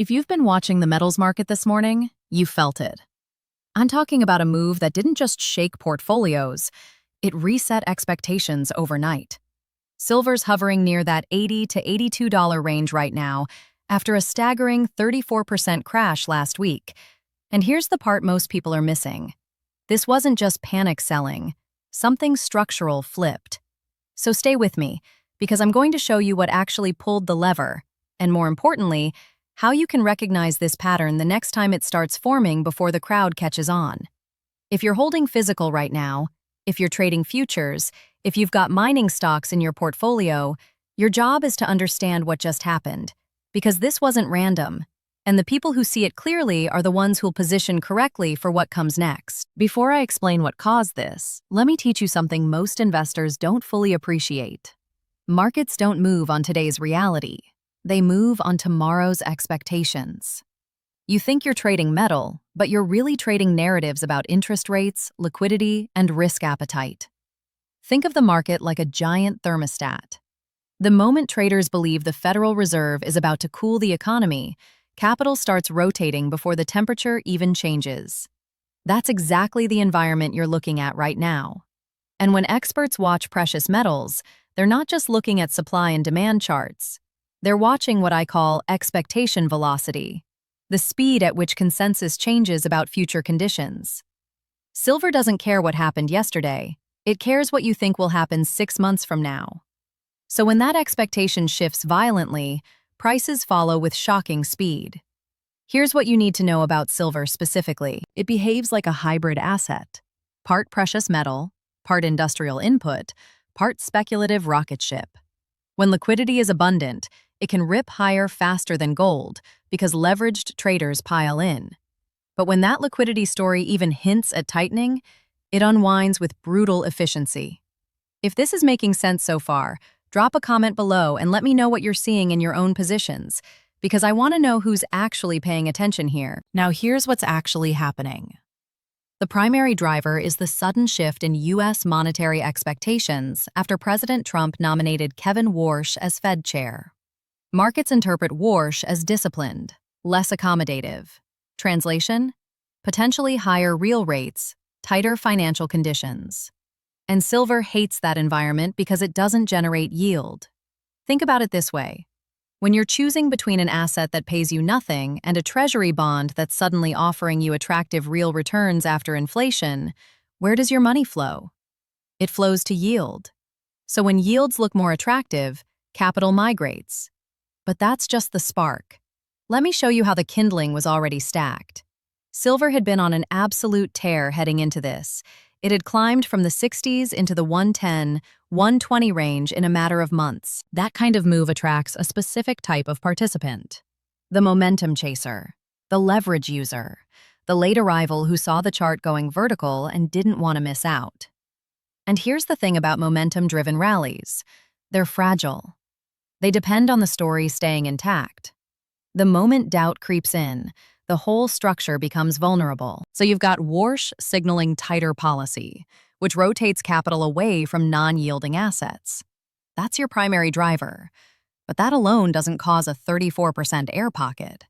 If you've been watching the metals market this morning, you felt it. I'm talking about a move that didn't just shake portfolios, it reset expectations overnight. Silver's hovering near that $80 to $82 range right now after a staggering 34% crash last week. And here's the part most people are missing. This wasn't just panic selling. Something structural flipped. So stay with me, because I'm going to show you what actually pulled the lever, and more importantly, how you can recognize this pattern the next time it starts forming before the crowd catches on. If you're holding physical right now, if you're trading futures, if you've got mining stocks in your portfolio, your job is to understand what just happened, because this wasn't random, and the people who see it clearly are the ones who'll position correctly for what comes next. Before I explain what caused this, let me teach you something most investors don't fully appreciate. Markets don't move on today's reality. They move on tomorrow's expectations. You think you're trading metal, but you're really trading narratives about interest rates, liquidity, and risk appetite. Think of the market like a giant thermostat. The moment traders believe the Federal Reserve is about to cool the economy, capital starts rotating before the temperature even changes. That's exactly the environment you're looking at right now. And when experts watch precious metals, they're not just looking at supply and demand charts. They're watching what I call expectation velocity, the speed at which consensus changes about future conditions. Silver doesn't care what happened yesterday. It cares what you think will happen 6 months from now. So when that expectation shifts violently, prices follow with shocking speed. Here's what you need to know about silver specifically. It behaves like a hybrid asset. Part precious metal, part industrial input, part speculative rocket ship. When liquidity is abundant, it can rip higher faster than gold because leveraged traders pile in. But when that liquidity story even hints at tightening, it unwinds with brutal efficiency. If this is making sense so far, drop a comment below and let me know what you're seeing in your own positions, because I want to know who's actually paying attention here. Now here's what's actually happening. The primary driver is the sudden shift in U.S. monetary expectations after President Trump nominated Kevin Warsh as Fed chair. Markets interpret Warsh as disciplined, less accommodative. Translation: potentially higher real rates, tighter financial conditions. And silver hates that environment because it doesn't generate yield. Think about it this way. When you're choosing between an asset that pays you nothing and a treasury bond that's suddenly offering you attractive real returns after inflation, where does your money flow? It flows to yield. So when yields look more attractive, capital migrates. But that's just the spark. Let me show you how the kindling was already stacked. Silver had been on an absolute tear heading into this. It had climbed from the 60s into the 110, 120 range in a matter of months. That kind of move attracts a specific type of participant. The momentum chaser, the leverage user, the late arrival who saw the chart going vertical and didn't want to miss out. And here's the thing about momentum-driven rallies. They're fragile. They depend on the story staying intact. The moment doubt creeps in, the whole structure becomes vulnerable. So you've got Warsh signaling tighter policy, which rotates capital away from non-yielding assets. That's your primary driver. But that alone doesn't cause a 34% air pocket.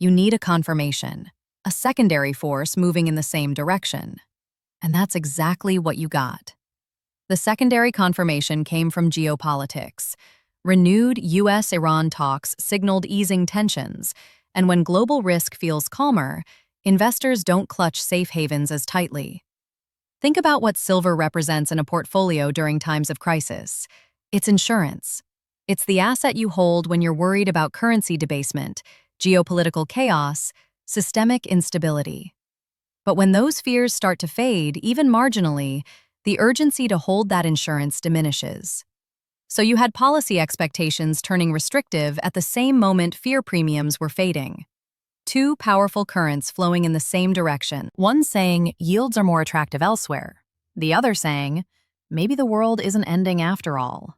You need a confirmation, a secondary force moving in the same direction. And that's exactly what you got. The secondary confirmation came from Geopolitics. Renewed U.S.-Iran talks signaled easing tensions, and when global risk feels calmer, investors don't clutch safe havens as tightly. Think about what silver represents in a portfolio during times of crisis. It's insurance. It's the asset you hold when you're worried about currency debasement, geopolitical chaos, systemic instability. But when those fears start to fade, even marginally, the urgency to hold that insurance diminishes. So you had policy expectations turning restrictive at the same moment fear premiums were fading. Two powerful currents flowing in the same direction. One saying yields are more attractive elsewhere. The other saying, maybe the world isn't ending after all.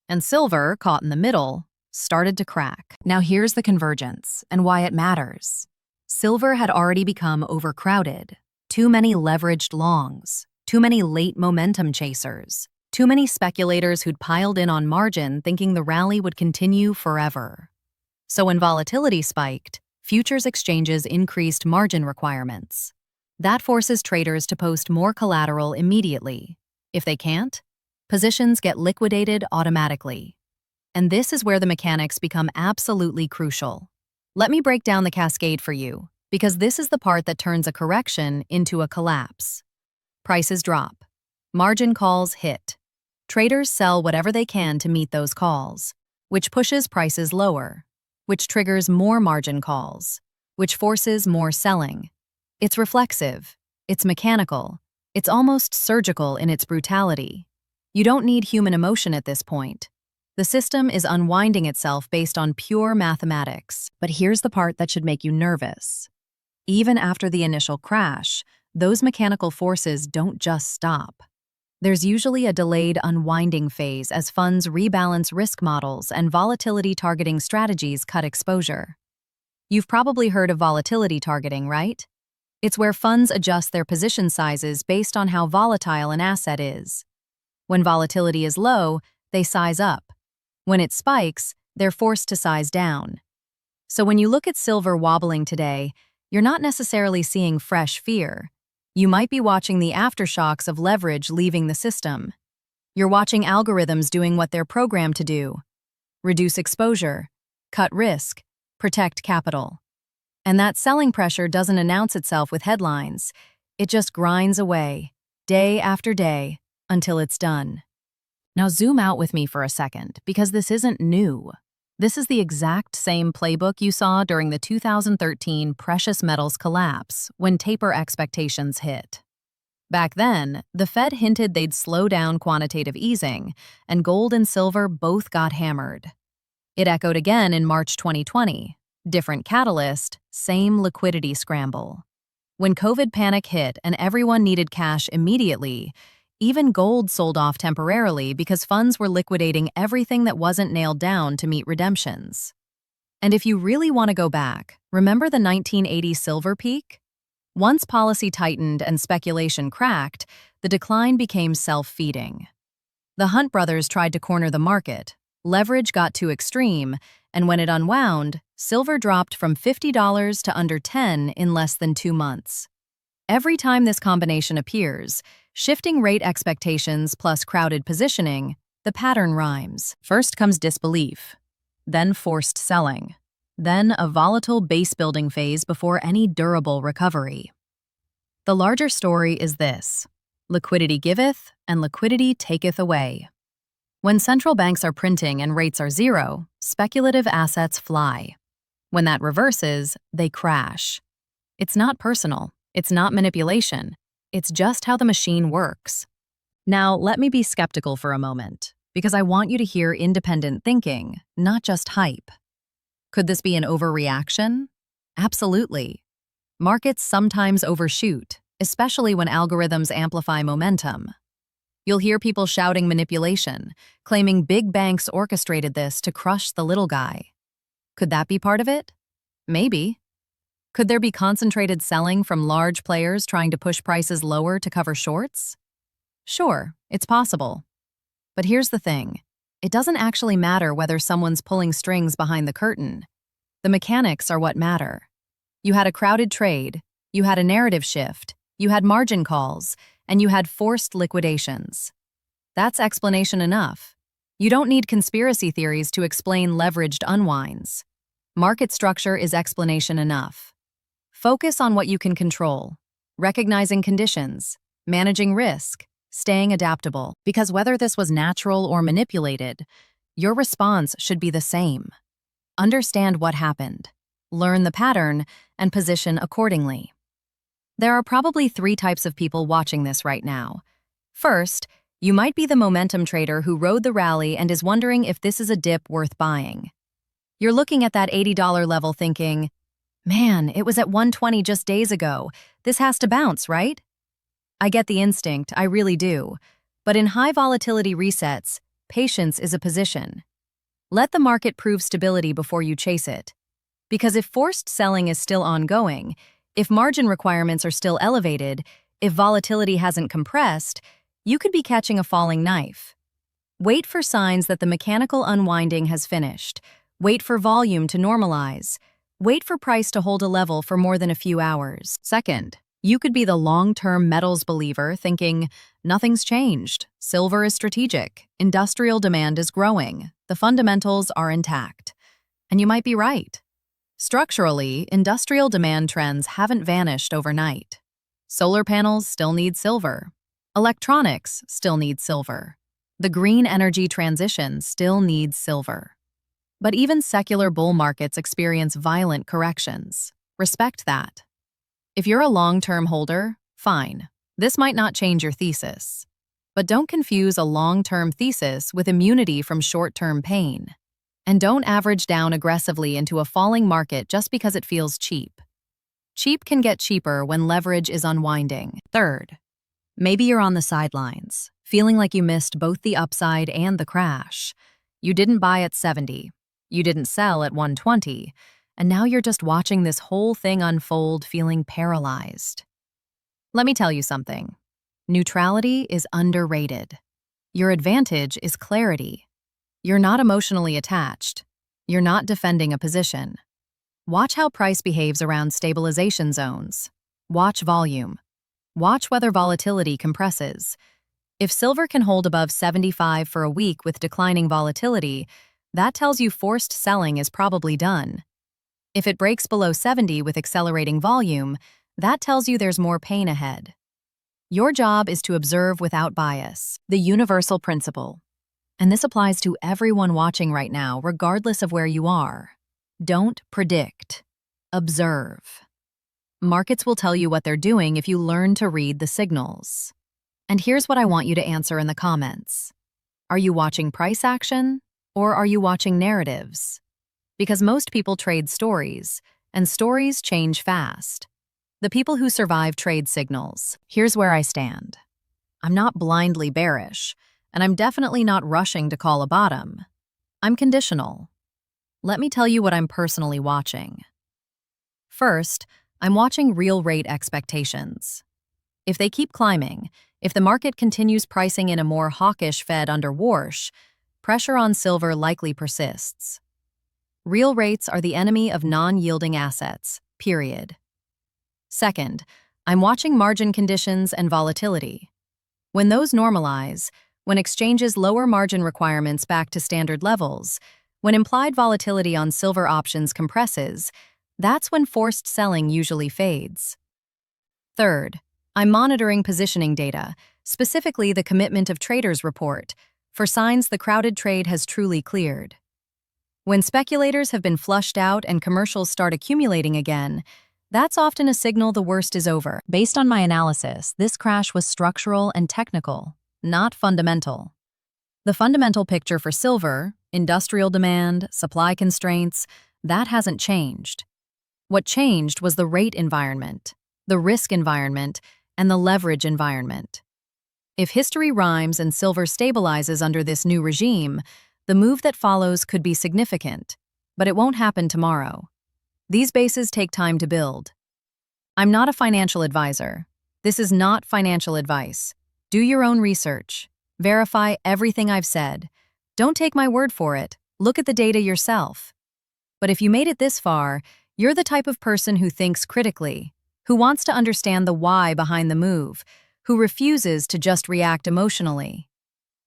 And silver, caught in the middle, started to crack. Now here's the convergence and why it matters. Silver had already become overcrowded. Too many leveraged longs. Too many late momentum chasers. Too many speculators who'd piled in on margin thinking the rally would continue forever. So when volatility spiked, futures exchanges increased margin requirements. That forces traders to post more collateral immediately. If they can't, positions get liquidated automatically. And this is where the mechanics become absolutely crucial. Let me break down the cascade for you, because this is the part that turns a correction into a collapse. Prices drop. Margin calls hit. Traders sell whatever they can to meet those calls, which pushes prices lower, which triggers more margin calls, which forces more selling. It's reflexive, it's mechanical, it's almost surgical in its brutality. You don't need human emotion at this point. The system is unwinding itself based on pure mathematics. But here's the part that should make you nervous. Even after the initial crash, those mechanical forces don't just stop. There's usually a delayed unwinding phase as funds rebalance risk models and volatility targeting strategies cut exposure. You've probably heard of volatility targeting, right? It's where funds adjust their position sizes based on how volatile an asset is. When volatility is low, they size up. When it spikes, they're forced to size down. So when you look at silver wobbling today, you're not necessarily seeing fresh fear. You might be watching the aftershocks of leverage leaving the system. You're watching algorithms doing what they're programmed to do: reduce exposure, cut risk, protect capital. And that selling pressure doesn't announce itself with headlines. It just grinds away, day after day, until it's done. Now zoom out with me for a second, because this isn't new. This is the exact same playbook you saw during the 2013 precious metals collapse when taper expectations hit. Back then, the Fed hinted they'd slow down quantitative easing, and gold and silver both got hammered. It echoed again in March 2020. Different catalyst, same liquidity scramble. When COVID panic hit and everyone needed cash immediately, even gold sold off temporarily because funds were liquidating everything that wasn't nailed down to meet redemptions. And if you really want to go back, remember the 1980 silver peak? Once policy tightened and speculation cracked, the decline became self-feeding. The Hunt brothers tried to corner the market, leverage got too extreme, and when it unwound, silver dropped from $50 to under $10 in less than 2 months. Every time this combination appears, shifting rate expectations plus crowded positioning, the pattern rhymes. First comes disbelief, then forced selling, then a volatile base-building phase before any durable recovery. The larger story is this: liquidity giveth, and liquidity taketh away. When central banks are printing and rates are zero, speculative assets fly. When that reverses, they crash. It's not personal. It's not manipulation. It's just how the machine works. Now, let me be skeptical for a moment, because I want you to hear independent thinking, not just hype. Could this be an overreaction? Absolutely. Markets sometimes overshoot, especially when algorithms amplify momentum. You'll hear people shouting manipulation, claiming big banks orchestrated this to crush the little guy. Could that be part of it? Maybe. Could there be concentrated selling from large players trying to push prices lower to cover shorts? Sure, it's possible. But here's the thing. It doesn't actually matter whether someone's pulling strings behind the curtain. The mechanics are what matter. You had a crowded trade, you had a narrative shift, you had margin calls, and you had forced liquidations. That's explanation enough. You don't need conspiracy theories to explain leveraged unwinds. Market structure is explanation enough. Focus on what you can control, recognizing conditions, managing risk, staying adaptable, because whether this was natural or manipulated, your response should be the same. Understand what happened, learn the pattern, and position accordingly. There are probably 3 types of people watching this right now. First, you might be the momentum trader who rode the rally and is wondering if this is a dip worth buying. You're looking at that $80 level thinking, man, it was at 120 just days ago. This has to bounce, right? I get the instinct, I really do. But in high volatility resets, patience is a position. Let the market prove stability before you chase it. Because if forced selling is still ongoing, if margin requirements are still elevated, if volatility hasn't compressed, you could be catching a falling knife. Wait for signs that the mechanical unwinding has finished. Wait for volume to normalize. Wait for price to hold a level for more than a few hours. Second, you could be the long-term metals believer thinking, nothing's changed, silver is strategic, industrial demand is growing, the fundamentals are intact. And you might be right. Structurally, industrial demand trends haven't vanished overnight. Solar panels still need silver. Electronics still need silver. The green energy transition still needs silver. But even secular bull markets experience violent corrections. Respect that. If you're a long-term holder, fine. This might not change your thesis. But don't confuse a long-term thesis with immunity from short-term pain. And don't average down aggressively into a falling market just because it feels cheap. Cheap can get cheaper when leverage is unwinding. Third, maybe you're on the sidelines, feeling like you missed both the upside and the crash. You didn't buy at 70. You didn't sell at 120, and now you're just watching this whole thing unfold feeling paralyzed. Let me tell you something. Neutrality is underrated. Your advantage is clarity. You're not emotionally attached. You're not defending a position. Watch how price behaves around stabilization zones. Watch volume. Watch whether volatility compresses. If silver can hold above 75 for a week with declining volatility, that tells you forced selling is probably done. If it breaks below 70 with accelerating volume, that tells you there's more pain ahead. Your job is to observe without bias, the universal principle. And this applies to everyone watching right now, regardless of where you are. Don't predict. Observe. Markets will tell you what they're doing if you learn to read the signals. And here's what I want you to answer in the comments. Are you watching price action? Or are you watching narratives? Because most people trade stories, and stories change fast. The people who survive trade signals. Here's where I stand. I'm not blindly bearish, and I'm definitely not rushing to call a bottom. I'm conditional. Let me tell you what I'm personally watching. First, I'm watching real rate expectations. If they keep climbing, if the market continues pricing in a more hawkish Fed under Warsh, pressure on silver likely persists. Real rates are the enemy of non-yielding assets, period. Second, I'm watching margin conditions and volatility. When those normalize, when exchanges lower margin requirements back to standard levels, when implied volatility on silver options compresses, that's when forced selling usually fades. Third, I'm monitoring positioning data, specifically the Commitment of Traders report, for signs the crowded trade has truly cleared. When speculators have been flushed out and commercials start accumulating again, that's often a signal the worst is over. Based on my analysis, this crash was structural and technical, not fundamental. The fundamental picture for silver, industrial demand, supply constraints, that hasn't changed. What changed was the rate environment, the risk environment, and the leverage environment. If history rhymes and silver stabilizes under this new regime, the move that follows could be significant, but it won't happen tomorrow. These bases take time to build. I'm not a financial advisor. This is not financial advice. Do your own research. Verify everything I've said. Don't take my word for it. Look at the data yourself. But if you made it this far, you're the type of person who thinks critically, who wants to understand the why behind the move, who refuses to just react emotionally.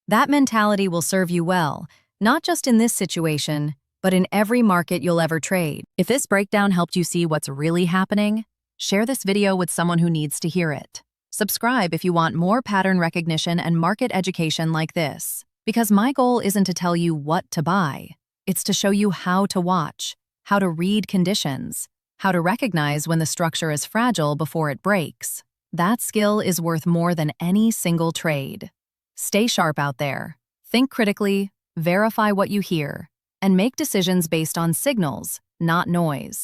That mentality will serve you well, not just in this situation, but in every market you'll ever trade. If this breakdown helped you see what's really happening, share this video with someone who needs to hear it. Subscribe if you want more pattern recognition and market education like this, because my goal isn't to tell you what to buy. It's to show you how to watch, how to read conditions, how to recognize when the structure is fragile before it breaks. That skill is worth more than any single trade. Stay sharp out there. Think critically, verify what you hear, and make decisions based on signals, not noise.